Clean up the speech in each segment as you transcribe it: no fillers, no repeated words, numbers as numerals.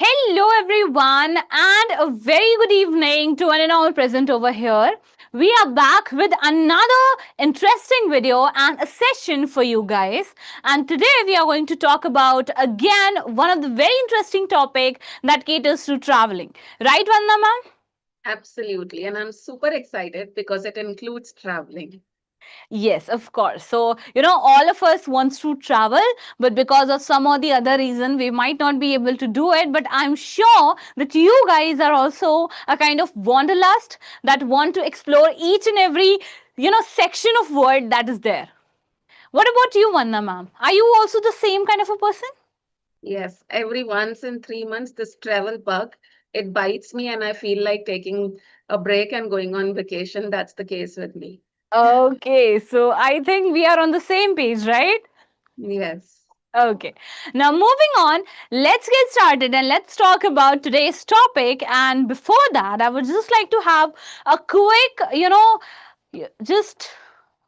Hello, everyone, and a very good evening to one and all present over here. We are back with another interesting video and a session for you guys. And today we are going to talk about again one of the very interesting topic that caters to traveling. Right, Vandana ma'am? Absolutely. And I'm super excited because it includes traveling. Yes, of course. So, all of us wants to travel, but because of some or the other reason, we might not be able to do it. But I'm sure that you guys are also a kind of wanderlust that want to explore each and every, section of world that is there. What about you, Vanna ma'am? Are you also the same kind of a person? Yes, every once in 3 months, this travel bug, it bites me and I feel like taking a break and going on vacation. That's the case with me. Okay, so I think we are on the same page, right? Yes. Okay. Now, moving on, let's get started and let's talk about today's topic. And before that, I would just like to have a quick, just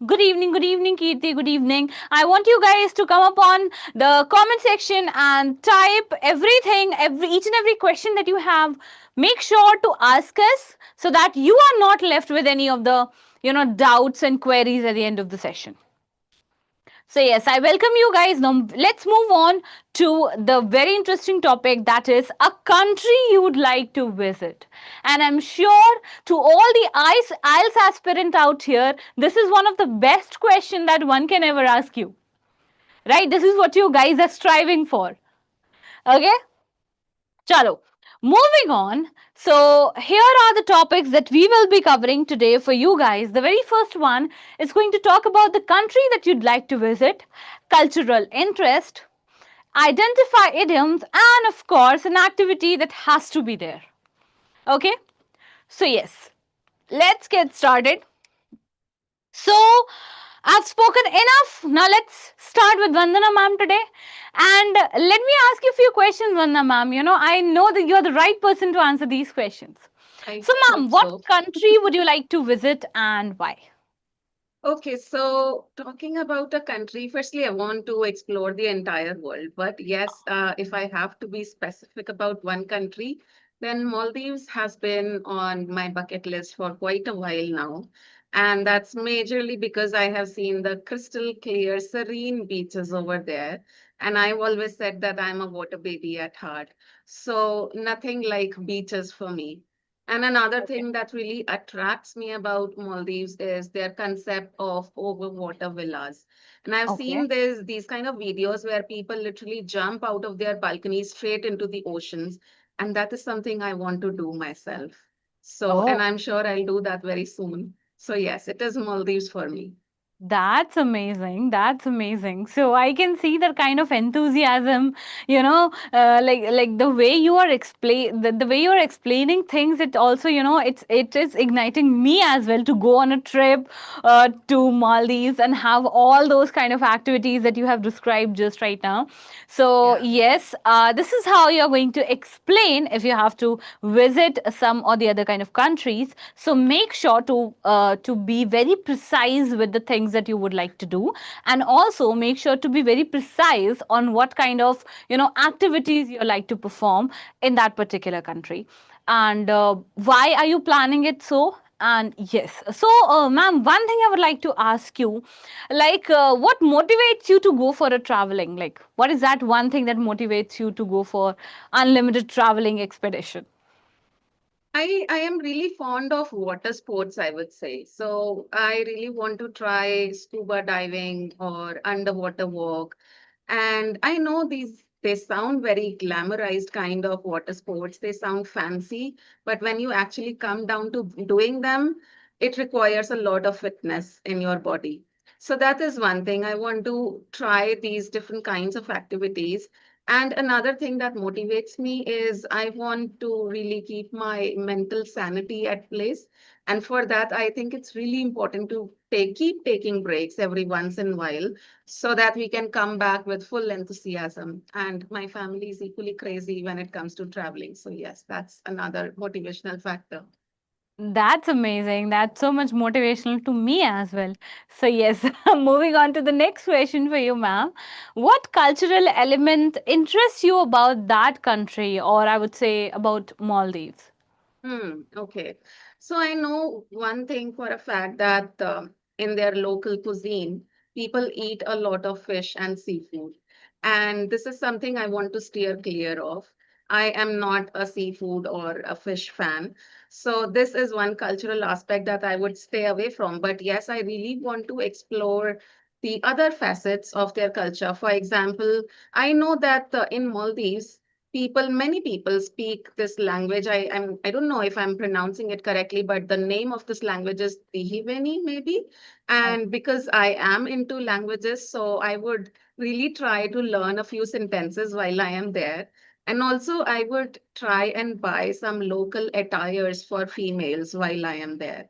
good evening, Kirti, good evening. I want you guys to come up on the comment section and type everything, each and every question that you have. Make sure to ask us so that you are not left with any of the, doubts and queries at the end of the session. So yes, I welcome you guys. Now let's move on to the very interesting topic that is a country you would like to visit. And I'm sure to all the IELTS aspirant out here, this is one of the best question that one can ever ask you. Right? This is what you guys are striving for. Okay? Chalo. Moving on. So, here are the topics that we will be covering today for you guys. The very first one is going to talk about the country that you'd like to visit, cultural interest, identify idioms, and of course, an activity that has to be there. Okay? So, yes, let's get started. So, I've spoken enough. Now, let's start with Vandana ma'am today. And let me ask you a few questions, Vandana ma'am. I know that you're the right person to answer these questions. I So, hope ma'am, what so. country would you like to visit and why? Okay, so talking about a country, firstly, I want to explore the entire world. But yes, if I have to be specific about one country, then Maldives has been on my bucket list for quite a while now. And that's majorly because I have seen the crystal clear, serene beaches over there. And I've always said that I'm a water baby at heart. So nothing like beaches for me. And another Okay. thing that really attracts me about Maldives is their concept of overwater villas. And I've Okay. seen these kind of videos where people literally jump out of their balconies straight into the oceans. And that is something I want to do myself. So, and Oh. I'm sure I'll do that very soon. So yes, it is Maldives for me. That's amazing. That's amazing. So I can see that kind of enthusiasm, like the way you are the way you are explaining things. It also, it is igniting me as well to go on a trip to Maldives and have all those kind of activities that you have described just right now. So Yeah. yes, this is how you are going to explain if you have to visit some or the other kind of countries. So make sure to be very precise with the things that you would like to do, and also make sure to be very precise on what kind of activities you like to perform in that particular country, and why are you planning it so. And yes, so ma'am, one thing I would like to ask you, like what motivates you to go for a traveling, like what is that one thing that motivates you to go for unlimited traveling expedition? I am really fond of water sports, I would say. So I really want to try scuba diving or underwater walk. And I know they sound very glamorized kind of water sports. They sound fancy, but when you actually come down to doing them, it requires a lot of fitness in your body. So that is one thing. I want to try these different kinds of activities. And another thing that motivates me is I want to really keep my mental sanity at place. And for that, I think it's really important to keep taking breaks every once in a while so that we can come back with full enthusiasm. And my family is equally crazy when it comes to traveling. So yes, that's another motivational factor. That's amazing. That's so much motivational to me as well. So, yes, moving on to the next question for you, ma'am. What cultural element interests you about that country, or I would say about Maldives? Okay. So I know one thing for a fact that in their local cuisine, people eat a lot of fish and seafood. And this is something I want to steer clear of. I am not a seafood or a fish fan. So this is one cultural aspect that I would stay away from. But yes, I really want to explore the other facets of their culture. For example, I know that in Maldives, many people speak this language. I don't know if I'm pronouncing it correctly, but the name of this language is Tihiveni maybe. And because I am into languages, so I would really try to learn a few sentences while I am there. And also I would try and buy some local attires for females while I am there.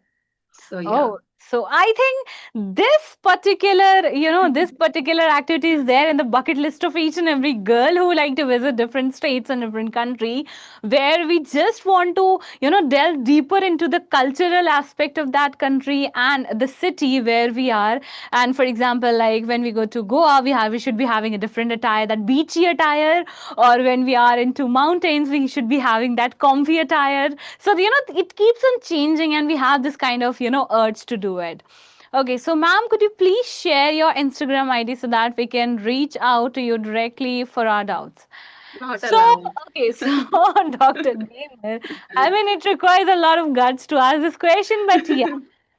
So yeah. Oh, so I think this particular, this particular activity is there in the bucket list of each and every girl who like to visit different states and different country, where we just want to, delve deeper into the cultural aspect of that country and the city where we are. And for example, like when we go to Goa, we should be having a different attire, that beachy attire, or when we are into mountains, we should be having that comfy attire. So it keeps on changing, and we have this kind of urge to do it. Okay, so ma'am, could you please share your Instagram ID so that we can reach out to you directly for our doubts? Not So, allowed. okay, so Dr. Gamer, I mean, it requires a lot of guts to ask this question, but yeah,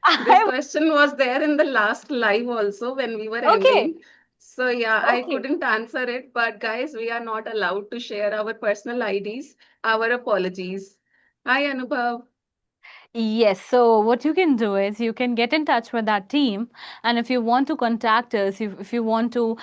This I question was there in the last live also when we were okay, ending. So yeah, I okay. couldn't answer it, but guys, we are not allowed to share our personal IDs. Our apologies. Hi, Anubhav. Yes, so what you can do is you can get in touch with that team, and if you want to contact us, if you want to,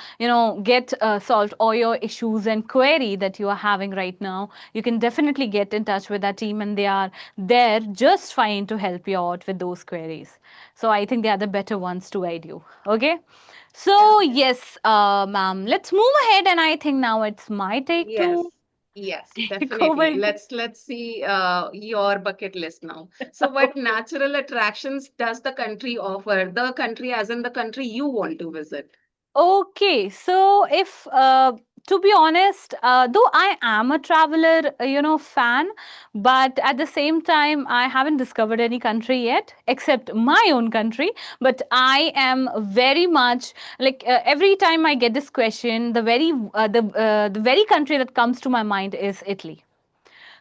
get solved all your issues and query that you are having right now, you can definitely get in touch with that team, and they are there just fine to help you out with those queries. So I think they are the better ones to guide you. Okay. Yeah. So yes, ma'am, let's move ahead, and I think now it's my take to Yes. Yes, take definitely. over. Let's see your bucket list now. So what natural attractions does the country offer? The country as in the country you want to visit. Okay, so if to be honest, though I am a traveler, fan, but at the same time, I haven't discovered any country yet except my own country. But I am very much like every time I get this question, the very country that comes to my mind is Italy.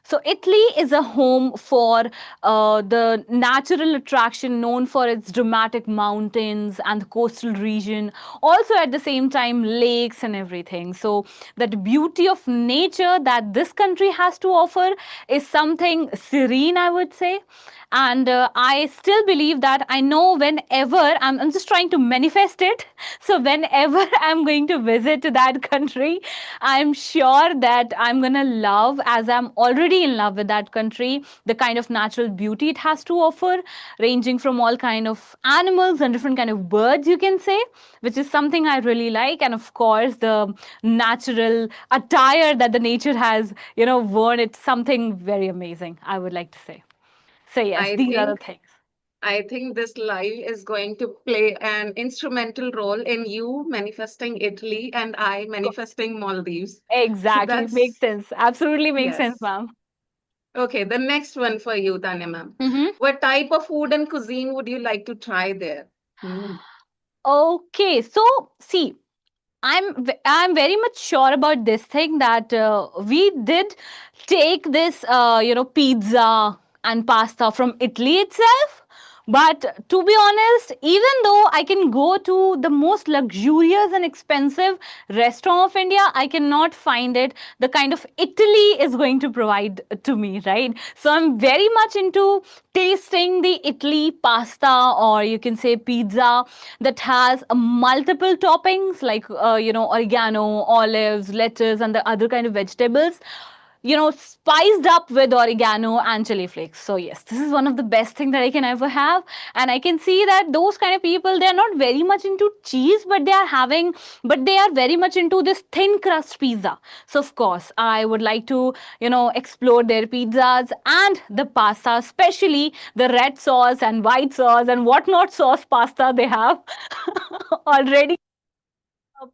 So Italy is a home for the natural attraction known for its dramatic mountains and the coastal region. Also, at the same time, lakes and everything. So that beauty of nature that this country has to offer is something serene, I would say. And I still believe that I know whenever I'm just trying to manifest it. So whenever I'm going to visit that country, I'm sure that I'm gonna love, as I'm already in love with that country, the kind of natural beauty it has to offer, ranging from all kind of animals and different kind of birds, you can say, which is something I really like. And of course, the natural attire that the nature has, worn. It's something very amazing, I would like to say. So yes, I these are the think things. I think this live is going to play an instrumental role in you manifesting Italy and I manifesting Maldives. Exactly. Makes That's, sense. Absolutely makes sense, yes. ma'am. Okay, the next one for you, Tanya ma'am. Mm-hmm. What type of food and cuisine would you like to try there? Hmm. Okay, so see, I'm very much sure about this thing that we did take this pizza and pasta from Italy itself. But to be honest, even though I can go to the most luxurious and expensive restaurant of India, I cannot find it the kind of Italy is going to provide to me, right? So I'm very much into tasting the Italy pasta, or you can say pizza, that has multiple toppings like oregano, olives, lettuce, and the other kind of vegetables. spiced up with oregano and chili flakes. So yes, this is one of the best thing that I can ever have. And I can see that those kind of people, they're not very much into cheese, but they are very much into this thin crust pizza. So of course, I would like to, explore their pizzas and the pasta, especially the red sauce and white sauce and whatnot sauce pasta they have already.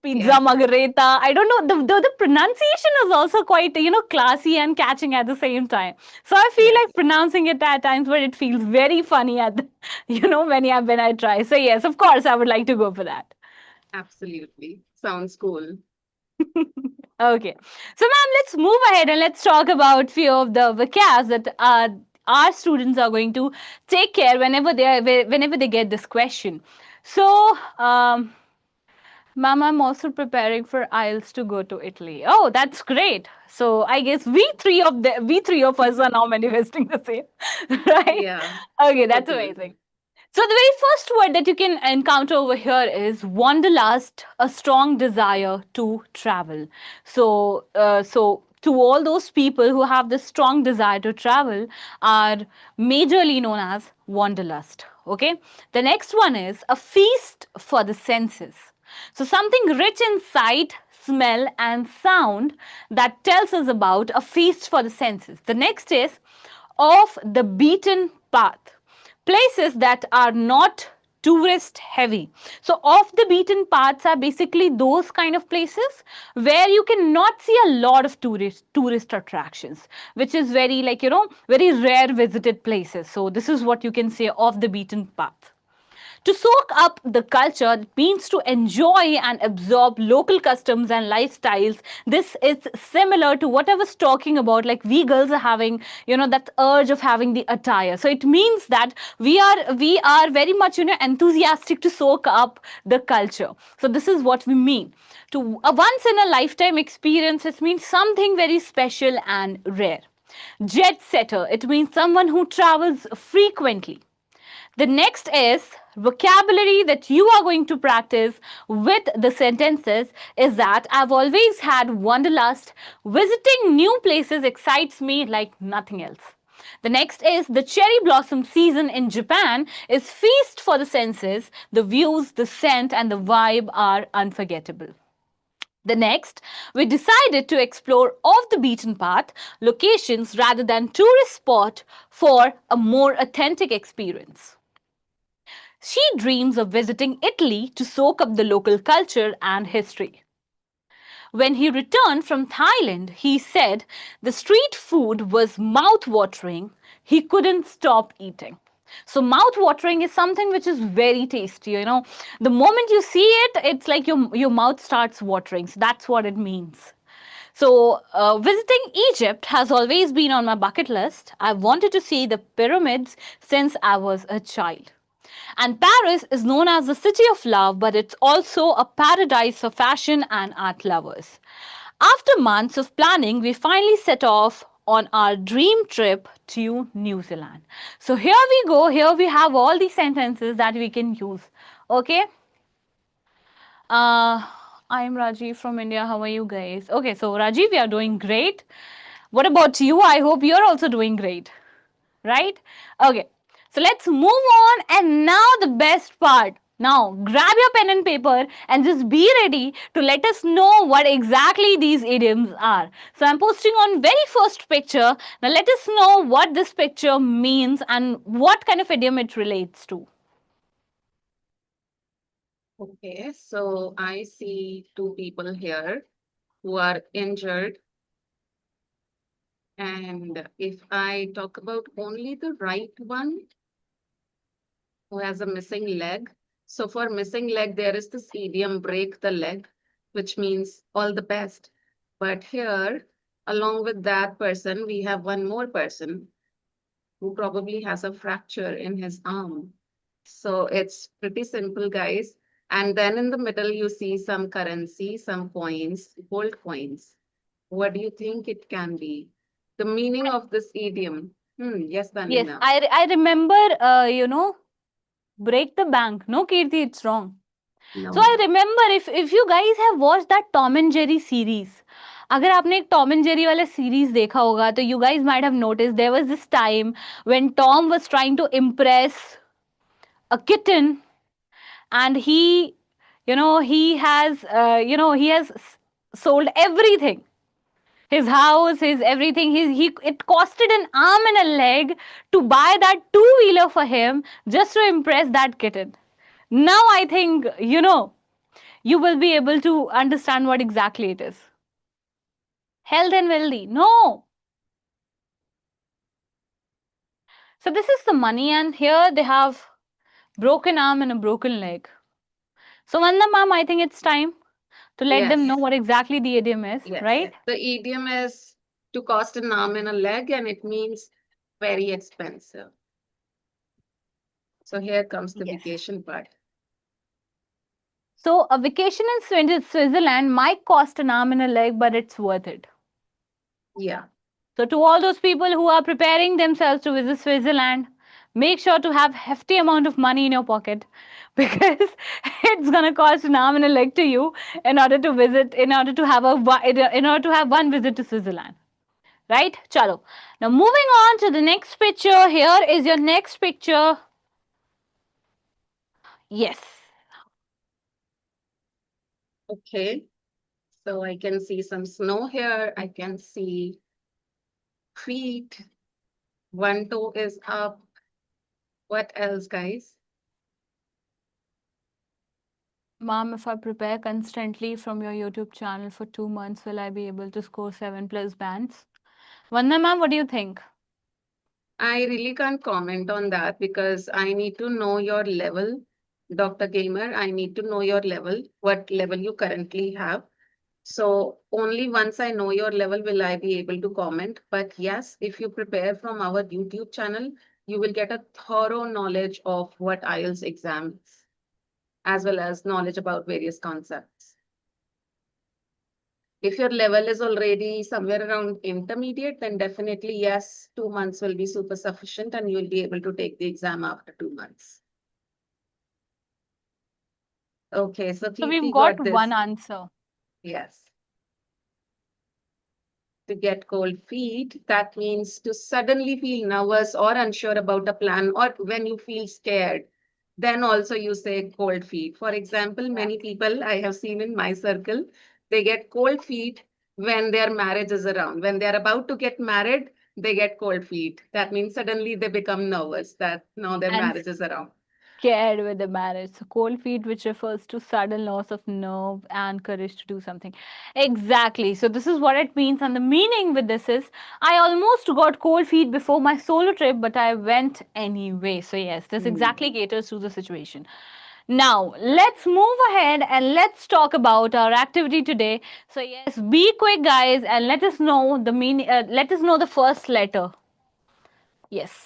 Pizza Yeah, margherita. I don't know. The pronunciation is also quite, classy and catching at the same time. So I feel yes, like pronouncing it at times, but it feels very funny at the, when I try. So yes, of course, I would like to go for that. absolutely. Sounds cool. Okay. So ma'am, let's move ahead and let's talk about few of the vocabs that our students are going to take care whenever they get this question. So ma'am, I'm also preparing for IELTS to go to Italy. Oh, that's great. So I guess we three of us are now manifesting the same, right? Yeah, Okay, that's totally. amazing. So the very first word that you can encounter over here is wanderlust, a strong desire to travel. So to all those people who have this strong desire to travel are majorly known as wanderlust. Okay. The next one is a feast for the senses. So something rich in sight, smell, and sound that tells us about a feast for the senses. The next is off the beaten path, places that are not tourist heavy. So off the beaten paths are basically those kind of places where you cannot see a lot of tourist attractions, which is very, very rare visited places. So this is what you can say, off the beaten path. To soak up the culture means to enjoy and absorb local customs and lifestyles. This is similar to what I was talking about, like we girls are having, that urge of having the attire. So it means that we are very much, enthusiastic to soak up the culture. So this is what we mean. To a once in a lifetime experience, it means something very special and rare. Jet setter, it means someone who travels frequently. The next is vocabulary that you are going to practice with the sentences is that I've always had wanderlust. Visiting new places excites me like nothing else. The next is the cherry blossom season in Japan is feast for the senses. The views, the scent, and the vibe are unforgettable. The next, we decided to explore off the beaten path locations rather than tourist spot for a more authentic experience. She dreams of visiting Italy to soak up the local culture and history. When he returned from Thailand, he said the street food was mouth-watering. He couldn't stop eating. So mouth-watering is something which is very tasty. The moment you see it, it's like your mouth starts watering. So that's what it means. So, visiting Egypt has always been on my bucket list. I've wanted to see the pyramids since I was a child. And Paris is known as the city of love, but it's also a paradise for fashion and art lovers. After months of planning, we finally set off on our dream trip to New Zealand. So here we go. Here we have all these sentences that we can use. Okay. Uh, I'm Rajiv from India. How are you guys? Okay, so Rajiv, we are doing great. What about you? I hope you're also doing great, right? Okay, so let's move on. And now the best part. Now, grab your pen and paper and just be ready to let us know what exactly these idioms are. So, I'm posting on very first picture. Now, let us know what this picture means and what kind of idiom it relates to. Okay, so I see two people here who are injured. And if I talk about only the right one who has a missing leg, so for missing leg, there is this idiom break the leg, which means all the best. But here, along with that person, we have one more person who probably has a fracture in his arm. So it's pretty simple, guys. And then in the middle, you see some currency, some coins, gold coins. What do you think it can be? The meaning of this idiom. Yes, Yes, Danina. I remember, break the bank. No, Kirti, it's wrong. So I No. remember if you guys have watched that Tom and Jerry series, अगर आपने एक Tom and Jerry वाला series देखा होगा तो you guys might have notice there was this time when Tom was trying to impress a kitten and he has sold everything, his house, his everything. He it costed an arm and a leg to buy that two-wheeler for him just to impress that kitten. Now I think you will be able to understand what exactly it is. Health and wealthy. No. So this is the money, and here they have broken arm and a broken leg. So Vanda ma'am, I think it's time to let them know Yes, what exactly the idiom is, yes. right? The idiom is to cost an arm and a leg, and it means very expensive. So here comes the Yes. vacation part. So a vacation in Switzerland might cost an arm and a leg, but it's worth it. Yeah. So to all those people who are preparing themselves to visit Switzerland, make sure to have hefty amount of money in your pocket because it's gonna cost an arm and a leg to you in order to visit, in order to have one visit to Switzerland. Right? Chalo. Now moving on to the next picture. Here is your next picture. Yes. Okay. So I can see some snow here. I can see feet. One toe is up. What else, guys? Mom, if I prepare constantly from your YouTube channel for 2 months, will I be able to score 7+ bands? Vanda ma'am, what do you think? I really can't comment on that because I need to know your level, Dr. Gamer. I need to know your level, what level you currently have. So only once I know your level will I be able to comment. But yes, if you prepare from our YouTube channel, you will get a thorough knowledge of what IELTS exam is, as well as knowledge about various concepts. If your level is already somewhere around intermediate, then definitely yes, 2 months will be super sufficient and you will be able to take the exam after 2 months. Okay, so So we've Preeti got got one this. answer. Yes. To get cold feet, that means to suddenly feel nervous or unsure about a plan, or when you feel scared, then also you say cold feet. For example, many people I have seen in my circle, they get cold feet when their marriage is around. When they are about to get married, they get cold feet. That means suddenly they become nervous that now their And marriage is around. scared with the marriage. So cold feet, which refers to sudden loss of nerve and courage to do something. Exactly. So this is what it means. And the meaning with this is I almost got cold feet before my solo trip, but I went anyway. So yes, this Hmm. exactly caters to the situation. Now, let's move ahead and let's talk about our activity today. So yes, be quick guys and let us know the meaning, let us know the first letter. Yes.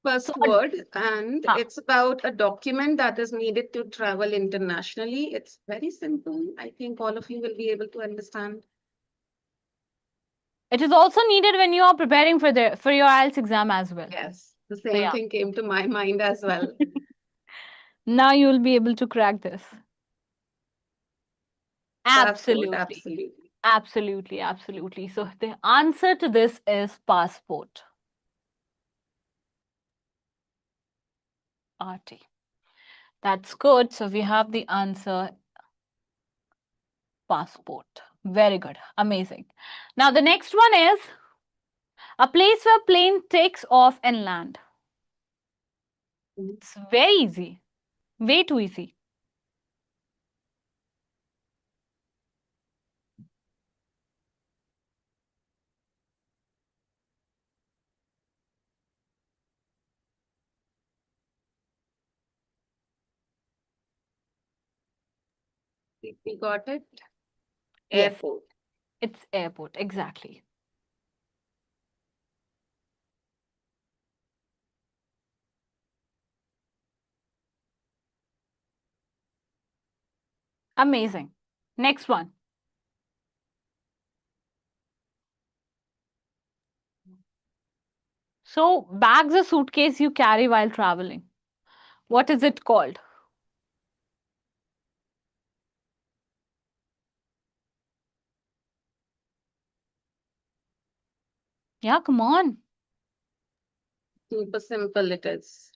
So First word, and huh, it's about a document that is needed to travel internationally. It's very simple. I think all of you will be able to understand. it is also needed when you are preparing for your IELTS exam as well. Yes, the So same yeah, thing came to my mind as well. now you will be able to crack this. Passport, Absolutely. absolutely. Absolutely, absolutely. So the answer to this is passport. RT. That's good. So we have the answer passport. Very good. Amazing. Now the next one is a place where plane takes off and land. Mhm. It's very easy. Way too easy. We got it. Yes, Airport. it's airport. Exactly. Amazing. Next one. So bag's a suitcase you carry while traveling. What is it called? Yeah, come on. Super simple it is.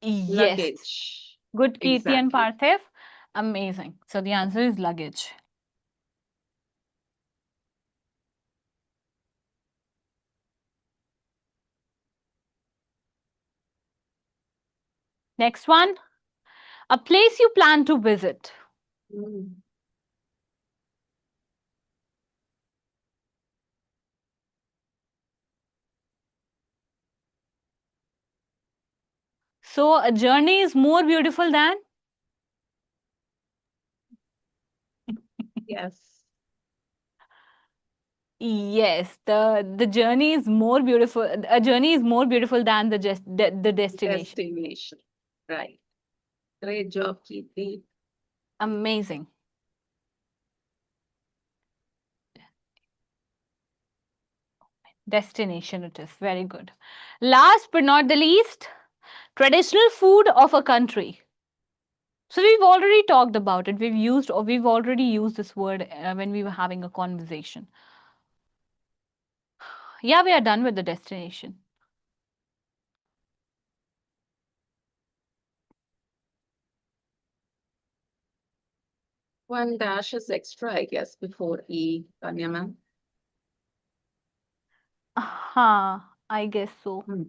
Yes. Luggage. Good, Kirti and Exactly. Parthiv. Amazing. So the answer is luggage. Next one. A place you plan to visit. Mm. So a journey is more beautiful than. Yes. Yes, the journey is more beautiful. A journey is more beautiful than the destination. Destination. Right. Great job, Kirti. Amazing. Destination it is. Very good. Last but not the least, traditional food of a country. So we've already talked about it. We've already used this word when we were having a conversation. Yeah, we are done with the destination. One dash is extra, I guess, before E, Tanya ma'am. I guess so. Hmm.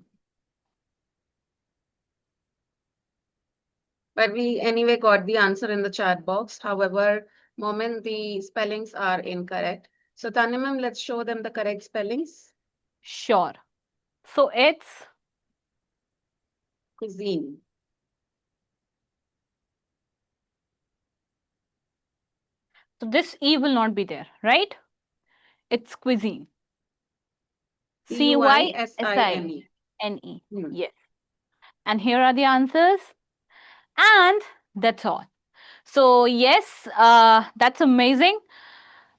But we anyway got the answer in the chat box. However, moment the spellings are incorrect. So Tanya ma'am, let's show them the correct spellings. Sure. So it's Cuisine. so this E will not be there, right? It's cuisine. Cuisine. Cuisine. Hmm. Yes. And here are the answers. And that's all. So, yes, that's amazing.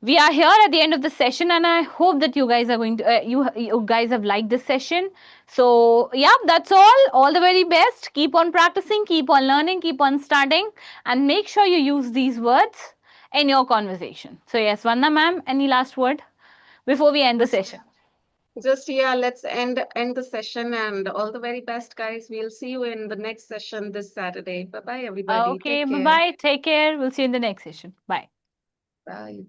We are here at the end of the session, and I hope that you guys are going to, you guys have liked this session. So, yeah, that's all. All the very best. Keep on practicing, keep on learning, keep on studying, and make sure you use these words in your conversation. So, yes, Vanda ma'am, any last word before we end the Just session? yeah, let's end the session and all the very best, guys. We'll see you in the next session this Saturday. Bye bye, everybody. Okay, Take bye care. bye. Take care. We'll see you in the next session. Bye. Bye.